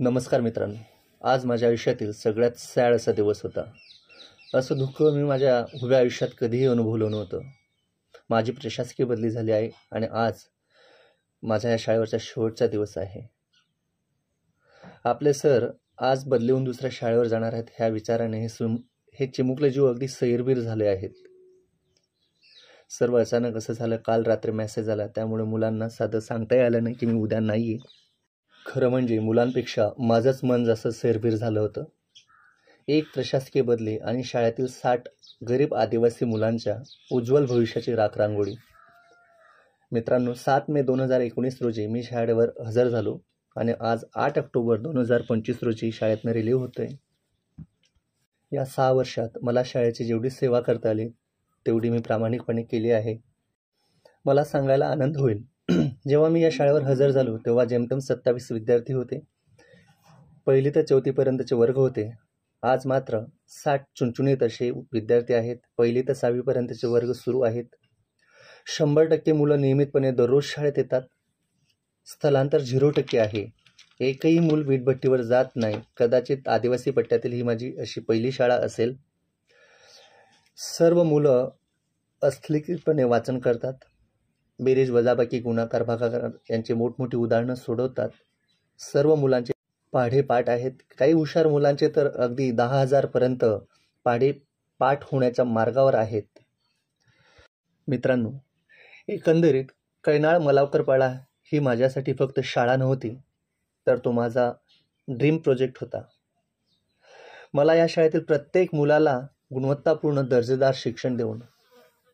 नमस्कार मित्रांनो, आज माझ्या आयुष्यातील सगळ्यात सॅड असा दिवस होता. असं दुःख मी माझ्या उभ्या आयुष्यात कधीही अनुभवलं नव्हतं. माझी प्रशासकीय बदली झाली आहे आणि आज माझ्या या शाळेवरचा शेवटचा दिवस आहे. आपले सर आज बदली होऊन दुसऱ्या शाळेवर जाणार आहेत ह्या विचाराने हे चिमुकले जीव अगदी सैरभीर झाले आहेत. सर्व अचानक असं झालं. काल रात्री मेसेज आला, त्यामुळे मुलांना साधं सांगताही आलं नाही की मी उद्या नाही आहे. खरं म्हणजे मुलांपेक्षा माझंच मन जास्त सैरभीर झालं होतं. एक प्रशासकीय बदली आणि शाळेतील 60 गरीब आदिवासी मुलांच्या उज्ज्वल भविष्याची राखरांगोळी. मित्रांनो, 7 मे 2019 रोजी मी शाळेवर हजर झालो आणि आज 8 ऑक्टोबर 2025 रोजी शाळेतनं रिलीव्ह होतोय. या 6 वर्षात मला शाळेची जेवढी सेवा करता आली तेवढी मी प्रामाणिकपणे केली आहे. मला सांगायला आनंद होईल, जेव्हा मी या शाळेवर हजर झालो तेव्हा जेमतेम 27 विद्यार्थी होते. 1ली ते 4थी पर्यंतचे वर्ग होते. आज मात्र 60 चुणचुणीत असे विद्यार्थी आहेत. 1ली ते 6वी पर्यंतचे वर्ग सुरू आहेत. 100% मुलं नियमितपणे दररोज शाळेत येतात. स्थलांतर 0% आहे. एकही मूल वीटभट्टीवर जात नाही. कदाचित आदिवासी पट्ट्यातील ही माझी अशी पहिली शाळा असेल. सर्व मुलं अस्खलितपणे वाचन करतात. बेरीज, वजाबाकी, गुणाकार, भागाकार यांची मोठमोठी उदाहरणं सोडवतात. सर्व मुलांचे पाढे पाठ आहेत. काही हुशार मुलांचे तर अगदी 10,000 पर्यंत पाढे पाठ होण्याच्या मार्गावर आहेत. मित्रांनो, एकंदरीत कैनाळ मलावकरपाडा ही माझ्यासाठी फक्त शाळा नव्हती, तर तो माझा ड्रीम प्रोजेक्ट होता. मला या शाळेतील प्रत्येक मुलाला गुणवत्तापूर्ण दर्जेदार शिक्षण देऊन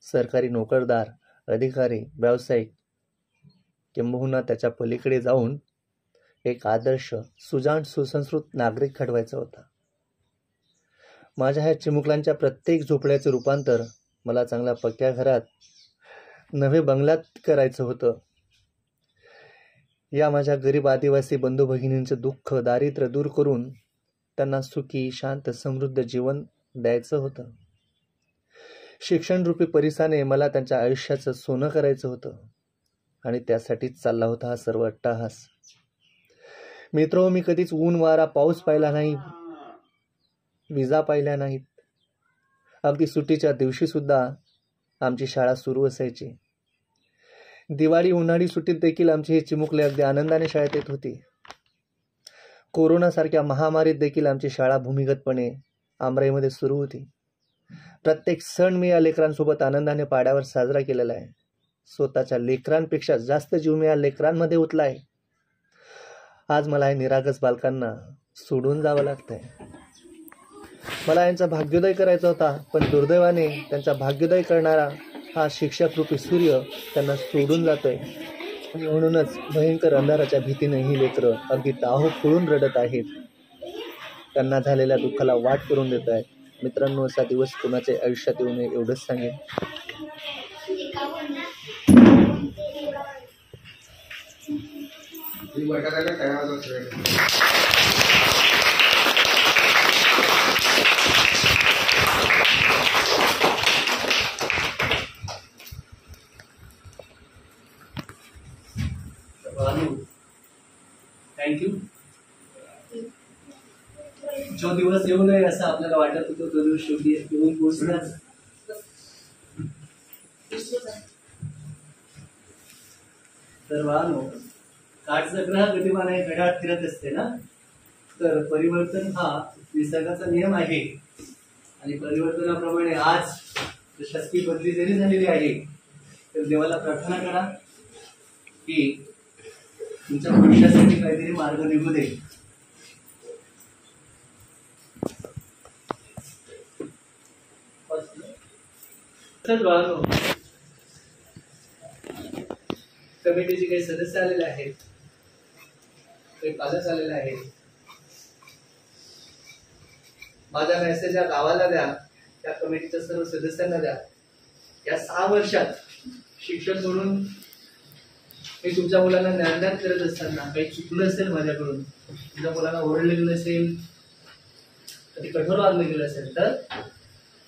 सरकारी नोकरदार, अधिकारी, व्यावसायिक किंबहुना त्याच्या पलीकडे जाऊन एक आदर्श, सुजाण, सुसंस्कृत नागरिक घडवायचा होता. माझ्या ह्या चिमुकल्यांच्या प्रत्येक झोपड्याचे रूपांतर मला चांगल्या पक्क्या घरात, नवे बंगल्यात करायचं होतं. या माझ्या गरीब आदिवासी बंधू भगिनींचं दुःख, दारिद्र्य दूर करून त्यांना सुखी, शांत, समृद्ध जीवन द्यायचं होतं. शिक्षणरूपी परिसाने मला त्यांच्या आयुष्याचं सोनं करायचं होतं आणि त्यासाठीच चालला होता हा सर्व अट्टाहास. मित्र, मी कधीच ऊन, वारा, पाऊस पाहिला नाही, विजा पाहिल्या नाहीत. अगदी सुट्टीच्या दिवशी सुद्धा आमची शाळा सुरू असायची. दिवाळी, उन्हाळी सुट्टीत देखील आमची ही चिमुकले अगदी आनंदाने शाळेत येत होती. कोरोनासारख्या महामारीत देखील आमची शाळा भूमिगतपणे आमराईमध्ये सुरू होती. प्रत्येक सण मी या लेकरांसोबत आनंदाने पाड्यावर साजरा केलेला आहे. स्वतःच्या लेकरांपेक्षा जास्त जीव मी या लेकरांमध्ये ओतलाय. आज मला या निरागस बालकांना सोडून जावं लागतंय. मला यांचा भाग्योदय करायचा होता, पण दुर्दैवाने त्यांचा भाग्योदय करणारा हा शिक्षकरूपी सूर्य त्यांना सोडून जातोय. म्हणूनच भयंकर अंधाराच्या भीतीने ही लेकरं अगदी टाहो फोडून रडत आहेत. त्यांना झालेल्या दुःखाला वाट करून देत आहेत. मित्रांनो, असा दिवस कोणाच्या आयुष्यात येऊ नये एवढंच सांगेन. थँक्यू. जो दिवस येऊ नये असं आपल्याला वाटत होतं, तो दिवस शेवटी येऊन पोहोचलाच. तर वाहनो, काटचक्र हा गतिमान आहे, घड्याळ फिरत असते ना. तर परिवर्तन हा निसर्गाचा नियम आहे आणि परिवर्तनाप्रमाणे आज प्रशासकीय बदली जरी झालेली आहे तर देवाला प्रार्थना करा की तुमच्या भविष्यासाठी काहीतरी मार्ग निघू दे. कमिटीचे काही सदस्य आलेले आहेत, काही पालक आलेले आहेत. माझा मेसेज या गावाला द्या, त्या कमिटीच्या सर्व सदस्यांना द्या. या 6 वर्षात शिक्षक म्हणून मी तुमच्या मुलांना ज्ञानदान करत असताना काही चुकलं असेल माझ्याकडून, तुमच्या मुलांना ओरडलं गेलं असेल, कधी कठोर वागलं गेलं असेल तर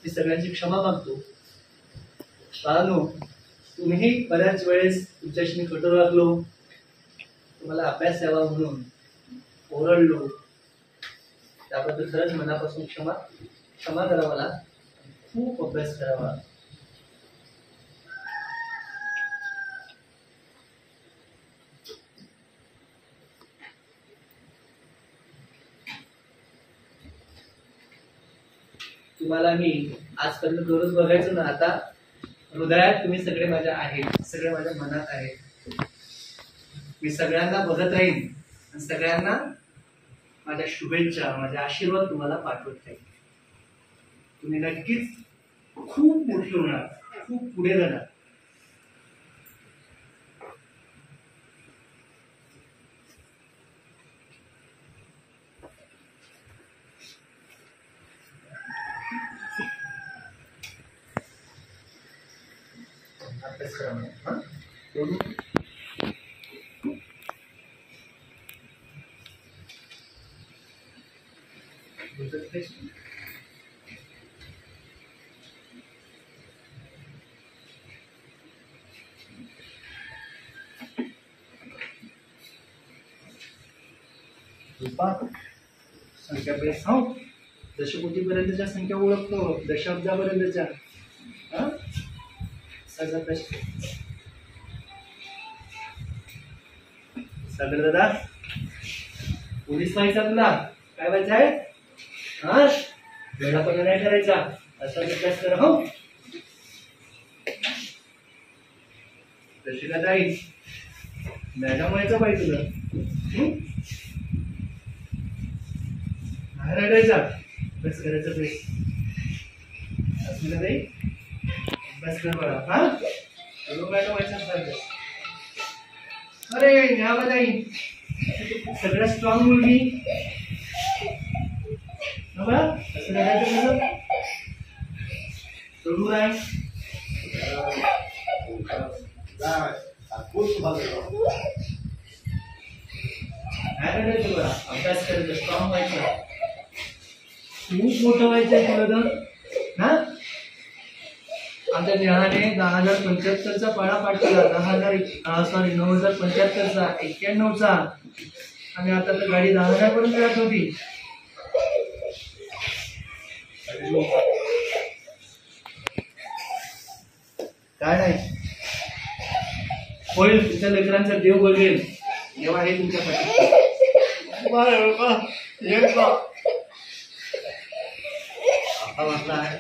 मी सगळ्यांची क्षमा मागतो. बाळांनो, तुम्ही बऱ्याच वेळेस तुमच्याशी कठोर वागलो, तुम्हाला अभ्यास यावा म्हणून ओरडलो त्याबद्दल खरंच मनापासून क्षमा करा मला. खूप अभ्यास करावा. तुम्हाला मी आजपर्यंत दररोज बघायचो ना, आता हृदयात तुम्ही सगळे माझ्या आहेत, सगळे माझ्या मनात आहेत. मी सगळ्यांना बघत राहीन आणि सगळ्यांना माझ्या शुभेच्छा, माझे आशीर्वाद तुम्हाला पाठवत राहीन. तुम्ही नक्कीच खूप मोठे होणार, खूप पुढे जाणार. अभ्यास करा म्हणा. संख्या बेस हो, दशकोटीपर्यंतच्या संख्या ओळखतो, दशाब्दापर्यंतच्या. सागर दादा, पोलीस व्हायचा तुला? काय व्हायचं आहे? वेळापणा नाही करायचा, असा अभ्यास कर हो. दशिका ताई, मॅडम व्हायचं पाहिजे तुला. बाहेर रडायचा, अभ्यास करायचा ते. अस्मिता ताई, अभ्यास कर बघा. मॅडम व्हायचं. अरे न्यावा ताई, सगळ्यात स्ट्रॉंग मुलगी. असं रडायचं कसं? सोडू काय? अभ्यास करायचं, स्ट्रॉंग व्हायचं, खूप मोठं व्हायचंय तुला तर. आमच्या नेहाने 10,075चा पाडा पाठ केला. 9,075चा, 91चा, आणि आता तर गाडी 10,000 पर्यंत जात होती. काय नाही होईल, तुमच्या लेकरांचा देव बघेल, देव आहे तुमच्यासाठी. आता वाटला आहे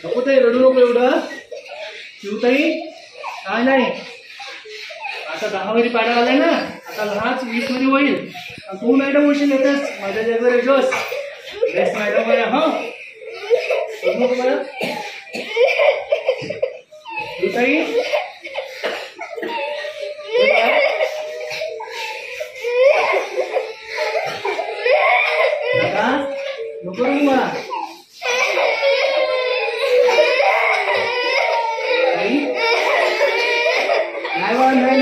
नको ताई, रडू नको एवढं. शिवताई, काय नाही, आता 10 मध्ये पाडा आलाय ना, आता 10 20 मध्ये होईल. तू मॅडम होशील येतच, माझ्या जगभर जोस बेस्ट मॅडम आहे. हा नको मला शिवताई, नको रे मला. नाही बा, नाही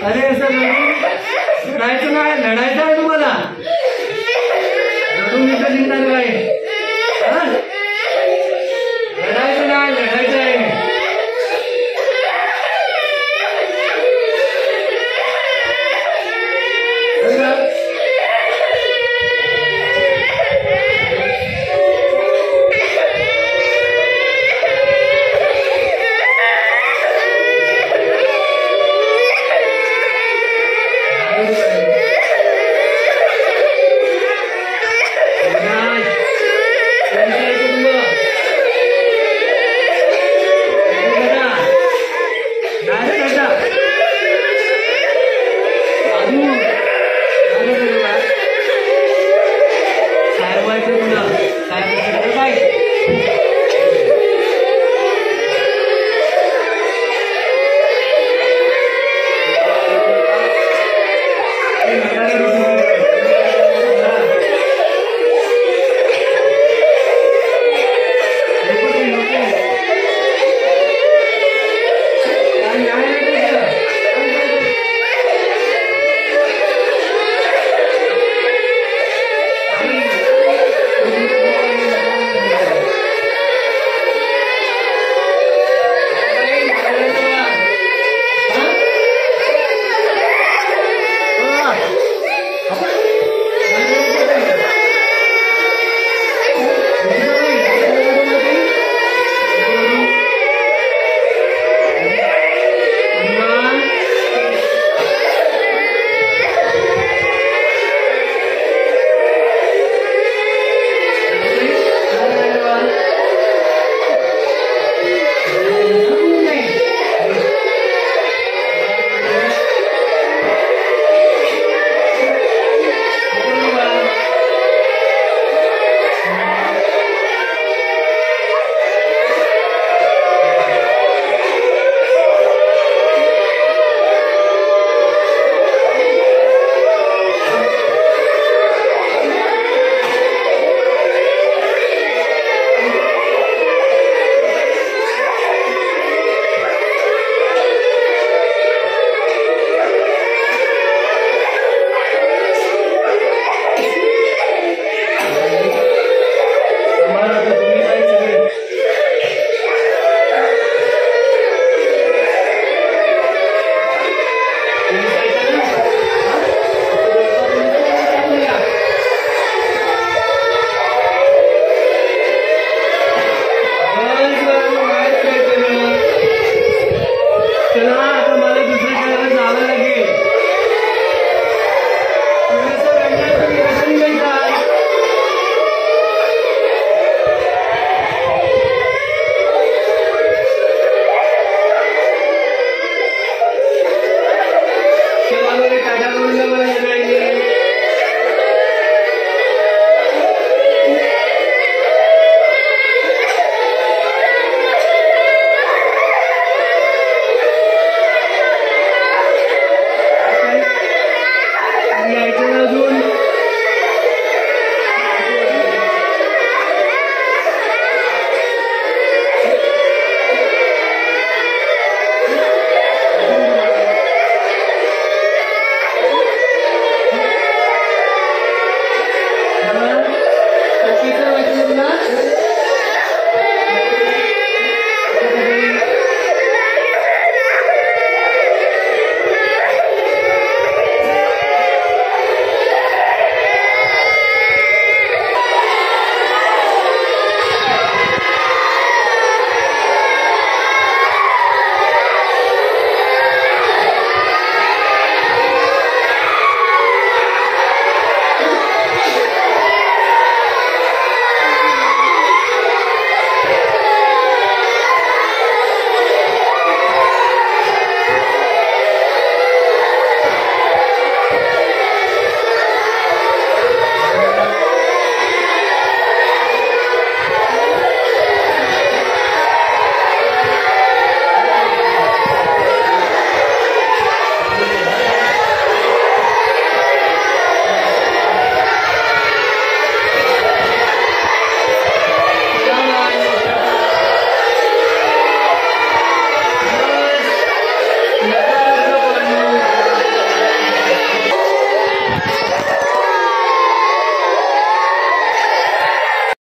अरे असं लढायचं नाही, लढायचं आहे तुम्हाला. लढून निघून निघणार काय? लढायचं नाही, लढायचं आहे.